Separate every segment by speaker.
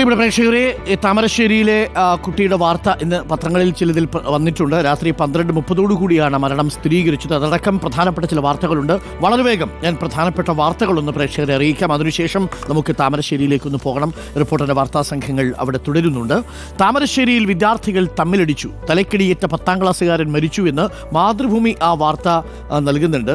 Speaker 1: പ്രിയപ്പെട്ട പ്രേക്ഷകരെ, താമരശ്ശേരിയിലെ കുട്ടിയുടെ വാർത്ത ഇന്ന് പത്രങ്ങളിൽ ചിലതിൽ വന്നിട്ടുണ്ട്. രാത്രി 12:30 കൂടിയാണ് മരണം സ്ഥിരീകരിച്ചത്. അതടക്കം പ്രധാനപ്പെട്ട ചില വാർത്തകളുണ്ട്. വളരെ വേഗം ഞാൻ പ്രധാനപ്പെട്ട വാർത്തകളൊന്ന് പ്രേക്ഷകരെ അറിയിക്കാം. അതിനുശേഷം നമുക്ക് താമരശ്ശേരിയിലേക്കൊന്ന് പോകണം. റിപ്പോർട്ടറിന്റെ വാർത്താ സംഘങ്ങൾ അവിടെ തുടരുന്നുണ്ട്. താമരശ്ശേരിയിൽ വിദ്യാർത്ഥികൾ തമ്മിലടിച്ചു, തലക്കിടിയേറ്റ 10ാം ക്ലാസ്സുകാരൻ മരിച്ചു എന്ന് മാതൃഭൂമി ആ വാർത്ത നൽകുന്നുണ്ട്.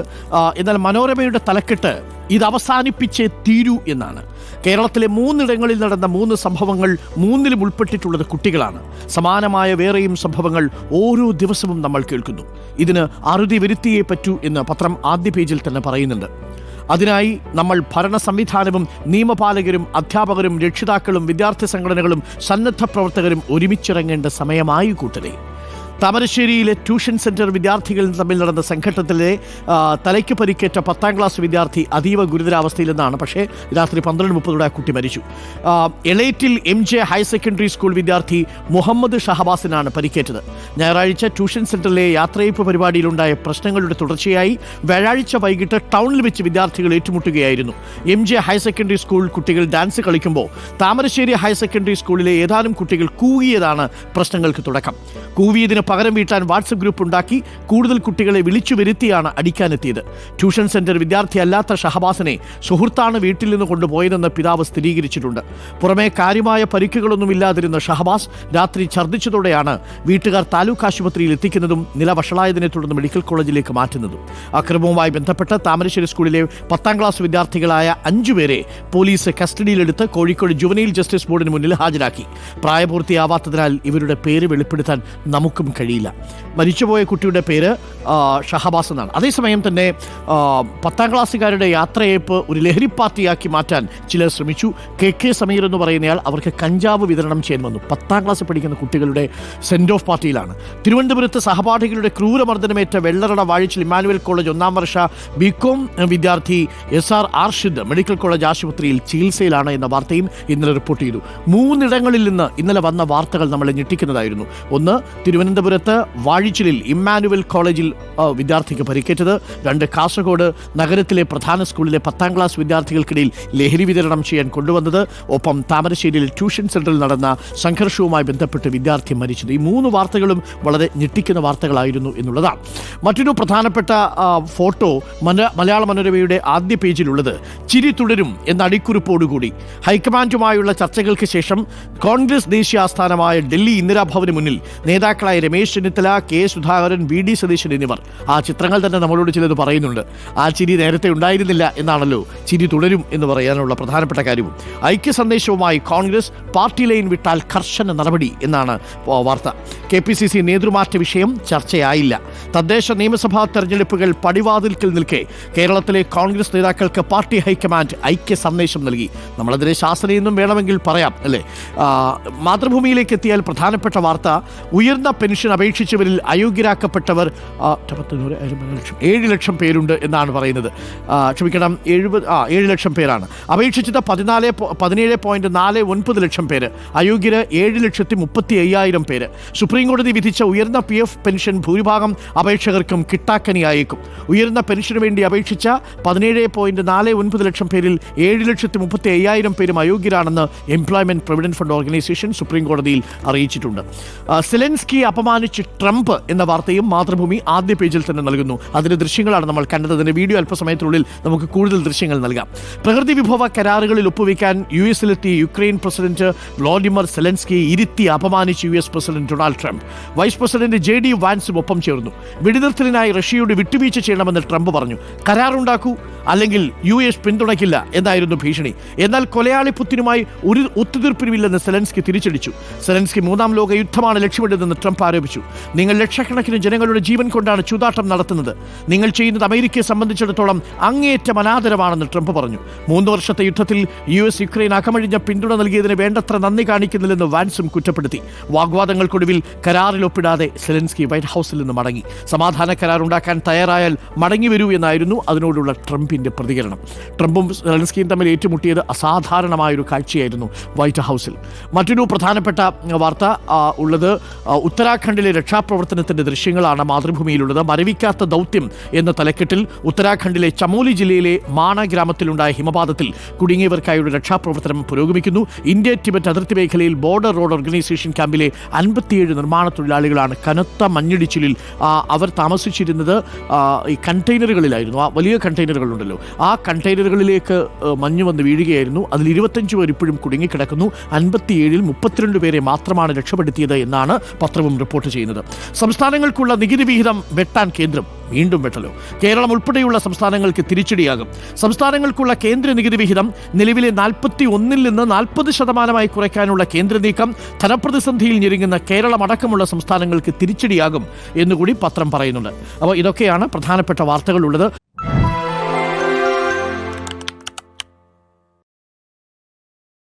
Speaker 1: എന്നാൽ മനോരമയുടെ തലക്കെട്ട് ഇത് അവസാനിപ്പിച്ചേ തീരൂ എന്നാണ്. കേരളത്തിലെ 3 ഇടങ്ങളിൽ നടന്ന 3 സംഭവങ്ങൾ 3ലും ഉൾപ്പെട്ടിട്ടുള്ളത് കുട്ടികളാണ്. സമാനമായ വേറെയും സംഭവങ്ങൾ ഓരോ ദിവസവും നമ്മൾ കേൾക്കുന്നു. ഇതിന് അറുതി വരുത്തിയേ പറ്റൂ എന്ന് പത്രം ആദ്യ പേജിൽ തന്നെ പറയുന്നുണ്ട്. അതിനായി നമ്മൾ ഭരണ സംവിധാനവും നിയമപാലകരും അധ്യാപകരും രക്ഷിതാക്കളും വിദ്യാർത്ഥി സംഘടനകളും സന്നദ്ധ പ്രവർത്തകരും ഒരുമിച്ചിറങ്ങേണ്ട സമയമായി കൂട്ടരെ. താമരശ്ശേരിയിലെ ട്യൂഷൻ സെൻറ്റർ വിദ്യാർത്ഥികൾ തമ്മിൽ നടന്ന സംഘട്ടനത്തിലെ തലയ്ക്ക് പരിക്കേറ്റ 10ാം ക്ലാസ് വിദ്യാർത്ഥി അതീവ ഗുരുതരാവസ്ഥയിലെന്നാണ്. പക്ഷേ രാത്രി 12:30 ആ കുട്ടി മരിച്ചു. Elettil MJ higher secondary school വിദ്യാർത്ഥി മുഹമ്മദ് ഷഹബാസിനാണ് പരിക്കേറ്റത്. ഞായറാഴ്ച ട്യൂഷൻ സെൻറ്ററിലെ യാത്രയയപ്പ് പരിപാടിയിലുണ്ടായ പ്രശ്നങ്ങളുടെ തുടർച്ചയായി വ്യാഴാഴ്ച വൈകിട്ട് ടൗണിൽ വെച്ച് വിദ്യാർത്ഥികൾ ഏറ്റുമുട്ടുകയായിരുന്നു. MJ ഹയർ സെക്കൻഡറി സ്കൂൾ കുട്ടികൾ ഡാൻസ് കളിക്കുമ്പോൾ താമരശ്ശേരി ഹയർ സെക്കൻഡറി സ്കൂളിലെ ഏതാനും കുട്ടികൾ കൂവിയതാണ് പ്രശ്നങ്ങൾക്ക് തുടക്കം. കൂവിയതിന് പകരം വീട്ടാൻ വാട്സപ്പ് ഗ്രൂപ്പ് ഉണ്ടാക്കി കൂടുതൽ കുട്ടികളെ വിളിച്ചു വരുത്തിയാണ് അടിക്കാനെത്തിയത്. ട്യൂഷൻ സെന്റർ വിദ്യാർത്ഥിയല്ലാത്ത ഷഹബാസിനെ സുഹൃത്താണ് വീട്ടിൽ നിന്ന് കൊണ്ടുപോയതെന്ന് പിതാവ് സ്ഥിരീകരിച്ചിട്ടുണ്ട്. പുറമെ കാര്യമായ പരിക്കുകളൊന്നുമില്ലാതിരുന്ന ഷഹബാസ് രാത്രി ഛർദ്ദിച്ചതോടെയാണ് വീട്ടുകാർ താലൂക്ക് ആശുപത്രിയിൽ എത്തിക്കുന്നതും നില വഷളായതിനെ തുടർന്ന് മെഡിക്കൽ കോളേജിലേക്ക് മാറ്റുന്നതും. അക്രമവുമായി ബന്ധപ്പെട്ട് താമരശ്ശേരി സ്കൂളിലെ 10ാം ക്ലാസ് വിദ്യാർത്ഥികളായ 5 പേരെ പോലീസ് കസ്റ്റഡിയിലെടുത്ത് കോഴിക്കോട് ജുവനൈൽ ജസ്റ്റിസ് ബോർഡിന് മുന്നിൽ ഹാജരാക്കി. പ്രായപൂർത്തിയാവാത്തതിനാൽ ഇവരുടെ പേര് വെളിപ്പെടുത്താൻ നമുക്കും കഴിയില്ല. മരിച്ചുപോയ കുട്ടിയുടെ പേര് ഷഹബാസ് എന്നാണ്. അതേസമയം തന്നെ 10ാം ക്ലാസ്സുകാരുടെ യാത്രയയപ്പ് ഒരു ലഹരി പാർട്ടിയാക്കി മാറ്റാൻ ചിലർ ശ്രമിച്ചു. KK സമീർ എന്ന് പറയുന്നയാൾ അവർക്ക് കഞ്ചാവ് വിതരണം ചെയ്യാൻ വന്നു. 10ാം ക്ലാസ്സിൽ പഠിക്കുന്ന കുട്ടികളുടെ സെൻഡ് ഓഫ് പാർട്ടിയിലാണ്. തിരുവനന്തപുരത്ത് സഹപാഠികളുടെ ക്രൂരമർദ്ദനമേറ്റ വെള്ളറട വാഴിച്ചിൽ ഇമ്മാനുവൽ കോളേജ് 1ാം വർഷ BCom വിദ്യാർത്ഥി SR ആർഷിദ് മെഡിക്കൽ കോളേജ് ആശുപത്രിയിൽ ചികിത്സയിലാണ് എന്ന വാർത്തയും ഇന്നലെ റിപ്പോർട്ട് ചെയ്തു. 3 ഇടങ്ങളിൽ നിന്ന് ഇന്നലെ വന്ന വാർത്തകൾ നമ്മളെ ഞെട്ടിക്കുന്നതായിരുന്നു. ഒന്ന്, തിരുവനന്തപുരത്ത് വാഴിച്ചിലിൽ ഇമ്മാനുവൽ കോളേജിൽ വിദ്യാർത്ഥിക്ക് പരിക്കേറ്റത്. 2, കാസർഗോഡ് നഗരത്തിലെ പ്രധാന സ്കൂളിലെ 10ാം ക്ലാസ് വിദ്യാർത്ഥികൾക്കിടയിൽ ലഹരി വിതരണം ചെയ്യാൻ കൊണ്ടുവന്നത്. ഒപ്പം താമരശ്ശേരിയിൽ ട്യൂഷൻ സെന്ററിൽ നടന്ന സംഘർഷവുമായി ബന്ധപ്പെട്ട് വിദ്യാർത്ഥി മരിച്ചത്. ഈ 3 വാർത്തകളും വളരെ ഞെട്ടിക്കുന്ന വാർത്തകളായിരുന്നു എന്നുള്ളതാണ്. മറ്റൊരു പ്രധാനപ്പെട്ട ഫോട്ടോ മലയാള മനോരമയുടെ ആദ്യ പേജിലുള്ളത് ചിരി തുടരും എന്ന അടിക്കുറിപ്പോടുകൂടി ഹൈക്കമാൻഡുമായുള്ള ചർച്ചകൾക്ക് ശേഷം കോൺഗ്രസ് ദേശീയ ആസ്ഥാനമായ ഡൽഹി ഇന്ദിരാഭവന് മുന്നിൽ നേതാക്കളായ രമേശ് ചെന്നിത്തല, K സുധാകരൻ, VD സതീശൻ എന്നിവർ. ആ ചിത്രങ്ങൾ തന്നെ നമ്മളോട് ചിലത് പറയുന്നുണ്ട്. ആ ചിരി നേരത്തെ ഉണ്ടായിരുന്നില്ല എന്നാണല്ലോ ചിരി തുടരും എന്ന് പറയാനുള്ള പ്രധാനപ്പെട്ട കാര്യവും. ഐക്യ സന്ദേശവുമായി കോൺഗ്രസ്, പാർട്ടി ലൈൻ വിട്ടാൽ കർശന നടപടി എന്നാണ് വാർത്ത. KPCC നേതൃമാറ്റ വിഷയം ചർച്ചയായില്ല. തദ്ദേശ നിയമസഭാ തെരഞ്ഞെടുപ്പുകൾ പടിവാതിൽക്കൽ നിൽക്കെ കേരളത്തിലെ കോൺഗ്രസ് നേതാക്കൾക്ക് പാർട്ടി ഹൈക്കമാൻഡ് ഐക്യ സന്ദേശം നൽകി. നമ്മളതിനെ ശാസനയെന്നും വേണമെങ്കിൽ പറയാം, അല്ലേ? മാതൃഭൂമിയിലേക്ക് എത്തിയാൽ പ്രധാനപ്പെട്ട വാർത്ത, ഉയർന്ന പെൻഷൻ അപേക്ഷിച്ചവരിൽ അയോഗ്യരാക്കപ്പെട്ടവർ 7 ലക്ഷം പേരുണ്ട് എന്നാണ് പറയുന്നത്. ക്ഷമിക്കണം, 7 ലക്ഷം പേരാണ് അപേക്ഷിച്ചത്. 17.49 ലക്ഷം പേര്. അയോഗ്യര് 7,35,000 പേര്. സുപ്രീം കോടതി വിധിച്ച ഉയർന്ന PF പെൻഷൻ ഭൂരിഭാഗം അപേക്ഷകർക്കും കിട്ടാക്കനിയായേക്കും. ഉയർന്ന പെൻഷന് വേണ്ടി അപേക്ഷിച്ച 17.49 ലക്ഷം പേരിൽ 7,35,000 പേരും അയോഗ്യരാണെന്ന് employment provident fund organisation supreme കോടതിയിൽ അറിയിച്ചിട്ടുണ്ട്. സെലൻസ്കിയെ അപമാനിച്ച് ട്രംപ് എന്ന വാർത്തയും മാതൃഭൂമി ആദ്യ പേജിൽ തന്നെ നൽകുന്നു. അതിന്റെ ദൃശ്യങ്ങളാണ് നമ്മൾ കണ്ടത്. അതിന്റെ വീഡിയോ അല്പസമയത്തിനുള്ളിൽ നമുക്ക് കൂടുതൽ ദൃശ്യങ്ങൾ നൽകാം. പ്രകൃതി വിഭവ കരാറുകളിൽ ഒപ്പുവയ്ക്കാൻ US-ലെത്തിയ യുക്രൈൻ പ്രസിഡന്റ് വ്ളാഡിമിർ സെലൻസ്കിയെ ഇരുത്തി അപമാനിച്ച് US president Donald Trump. Vice president JD വാൻസും ഒപ്പം ചേർന്നു. വെടിനിർത്തലിനായി റഷ്യയോട് വിട്ടുവീഴ്ച ചെയ്യണമെന്ന് ട്രംപ് പറഞ്ഞു. കരാറുണ്ടാക്കൂ, അല്ലെങ്കിൽ US പിന്തുണയ്ക്കില്ല എന്നായിരുന്നു ഭീഷണി. എന്നാൽ കൊലയാളി പുത്തിനുമായി ഒരു ഒത്തുതീർപ്പിനുമില്ലെന്ന് സെലൻസ്കി തിരിച്ചടിച്ചു. സെലൻസ്കി 3ാം ലോക യുദ്ധമാണ് ലക്ഷ്യമിടുന്നതെന്ന് ട്രംപ് ആരോപിച്ചു. നിങ്ങൾ ലക്ഷക്കണക്കിന് ജനങ്ങളുടെ ജീവൻ കൊണ്ടാണ് ചൂതാട്ടം നടത്തുന്നത്. നിങ്ങൾ ചെയ്യുന്നത് അമേരിക്കയെ സംബന്ധിച്ചിടത്തോളം അങ്ങേയറ്റം അനാദരവാണെന്ന് ട്രംപ് പറഞ്ഞു. 3 വർഷത്തെ യുദ്ധത്തിൽ US യുക്രൈൻ അകമഴിഞ്ഞ പിന്തുണ നൽകിയതിന് വേണ്ടത്ര നന്ദി കാണിക്കുന്നില്ലെന്ന് വാൻസും കുറ്റപ്പെടുത്തി. വാഗ്വാദങ്ങൾക്കൊടുവിൽ കരാറിൽ ഒപ്പിടാതെ സെലൻസ്കി വൈറ്റ് ഹൗസിൽ നിന്ന് മടങ്ങി. സമാധാന കരാർ ഉണ്ടാക്കാൻ തയ്യാറായാൽ മടങ്ങി വരൂ എന്നായിരുന്നു അതിനോടുള്ള ട്രംപിന്റെ പ്രതികരണം. ട്രംപും സെലൻസ്കിയും തമ്മിൽ ഏറ്റുമുട്ടിയത് അസാധാരണമായൊരു കാഴ്ചയായിരുന്നു വൈറ്റ് ഹൗസിൽ. മറ്റൊരു പ്രധാനപ്പെട്ട വാർത്ത ഉള്ളത് ഉത്തരാഖണ്ഡിലെ രക്ഷാപ്രവർത്തനത്തിന്റെ ദൃശ്യങ്ങളാണ് മാതൃഭൂമിയിലുള്ളത്. മരവിക്കാത്ത ദൗത്യം എന്ന തലക്കെട്ടിൽ ഉത്തരാഖണ്ഡിലെ ചമോലി ജില്ലയിലെ മാണ ഗ്രാമത്തിലുണ്ടായ ഹിമപാതത്തിൽ കുടുങ്ങിയവർക്കായുള്ള രക്ഷാപ്രവർത്തനം പുരോഗമിക്കുന്നു. ഇന്ത്യ ടിബറ്റ് അതിർത്തി മേഖലയിൽ ബോർഡർ റോഡ് ഓർഗനൈസേഷൻ ക്യാമ്പിലെ 57 നിർമ്മാണ തൊഴിലാളികളാണ്. കനത്ത മഞ്ഞിടിച്ചിലിൽ അവർ താമസിച്ചിരുന്നത് ഈ കണ്ടെയ്നറുകളിലായിരുന്നു. ആ വലിയ കണ്ടെയ്നറുകളുണ്ടല്ലോ, ആ കണ്ടെയ്നറുകളിലേക്ക് മഞ്ഞ് വന്ന് വീഴുകയായിരുന്നു. അതിൽ 25 പേർ ഇപ്പോഴും കുടുങ്ങിക്കിടക്കുന്നു. 57-ൽ 32 പേരെ മാത്രമാണ് രക്ഷപ്പെടുത്തിയത് എന്നാണ് പത്രവും റിപ്പോർട്ട് ചെയ്യുന്നത്. സംസ്ഥാനങ്ങൾക്കുള്ള നികുതി വിഹിതം വെട്ടാൻ കേന്ദ്രം വീണ്ടും വെട്ടലോ. കേരളം ഉൾപ്പെടെയുള്ള സംസ്ഥാനങ്ങൾക്ക് തിരിച്ചടിയാകും. സംസ്ഥാനങ്ങൾക്കുള്ള കേന്ദ്ര നികുതി വിഹിതം നിലവിലെ 41-ൽ നിന്ന് 40% കുറയ്ക്കാനുള്ള കേന്ദ്ര നീക്കം ധനപ്രതിസന്ധിയിൽ ഞെരുങ്ങുന്ന കേരളം അടക്കമുള്ള സംസ്ഥാനങ്ങൾക്ക് തിരിച്ചടിയാകും എന്നുകൂടി പത്രം പറയുന്നുണ്ട്. അപ്പോൾ ഇതൊക്കെയാണ് പ്രധാനപ്പെട്ട വാർത്തകളുള്ളത്.